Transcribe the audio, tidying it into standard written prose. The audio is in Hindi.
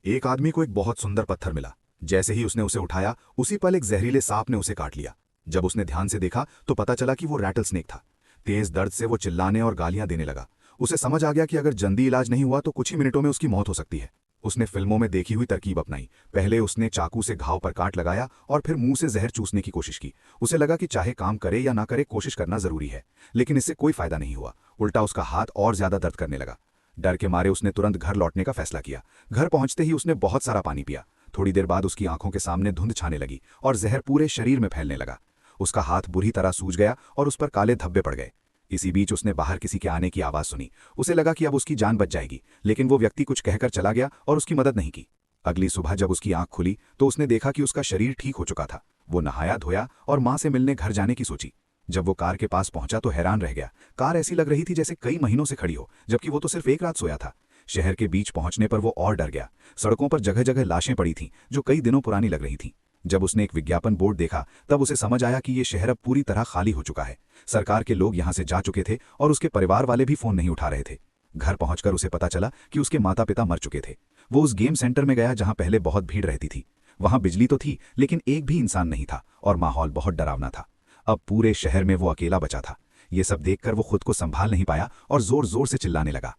एक आदमी को एक बहुत सुंदर पत्थर मिला। जैसे ही उसने उसे उठाया, उसी पल एक जहरीले सांप ने उसे काट लिया। जब उसने ध्यान से देखा तो पता चला कि वो रैटल स्नेक था। तेज दर्द से वो चिल्लाने और गालियां देने लगा। उसे समझ आ गया कि अगर जल्दी इलाज नहीं हुआ तो कुछ ही मिनटों में उसकी मौत हो सकती है। उसने फिल्मों में देखी हुई तरकीब अपनाई। पहले उसने चाकू से घाव पर काट लगाया और फिर मुंह से जहर चूसने की कोशिश की। उसे लगा कि चाहे काम करे या ना करे, कोशिश करना जरूरी है। लेकिन इससे कोई फायदा नहीं हुआ। उल्टा उसका हाथ और ज्यादा दर्द करने लगा। डर के मारे उसने तुरंत घर लौटने का फैसला किया। घर पहुंचते ही उसने बहुत सारा पानी पिया। थोड़ी देर बाद उसकी आंखों के सामने धुंध छाने लगी और जहर पूरे शरीर में फैलने लगा। उसका हाथ बुरी तरह सूज गया और उस पर काले धब्बे पड़ गए। इसी बीच उसने बाहर किसी के आने की आवाज सुनी। उसे लगा कि अब उसकी जान बच जाएगी, लेकिन वो व्यक्ति कुछ कहकर चला गया और उसकी मदद नहीं की। अगली सुबह जब उसकी आंख खुली तो उसने देखा कि उसका शरीर ठीक हो चुका था। वो नहाया धोया और मां से मिलने घर जाने की सोची। जब वो कार के पास पहुंचा तो हैरान रह गया। कार ऐसी लग रही थी जैसे कई महीनों से खड़ी हो, जबकि वो तो सिर्फ एक रात सोया था। शहर के बीच पहुंचने पर वो और डर गया। सड़कों पर जगह जगह लाशें पड़ी थीं, जो कई दिनों पुरानी लग रही थीं। जब उसने एक विज्ञापन बोर्ड देखा तब उसे समझ आया कि ये शहर अब पूरी तरह खाली हो चुका है। सरकार के लोग यहां से जा चुके थे और उसके परिवार वाले भी फोन नहीं उठा रहे थे। घर पहुंचकर उसे पता चला कि उसके माता पिता मर चुके थे। वो उस गेम सेंटर में गया जहां पहले बहुत भीड़ रहती थी। वहां बिजली तो थी, लेकिन एक भी इंसान नहीं था और माहौल बहुत डरावना था। अब पूरे शहर में वो अकेला बचा था। ये सब देखकर वो खुद को संभाल नहीं पाया और जोर जोर से चिल्लाने लगा।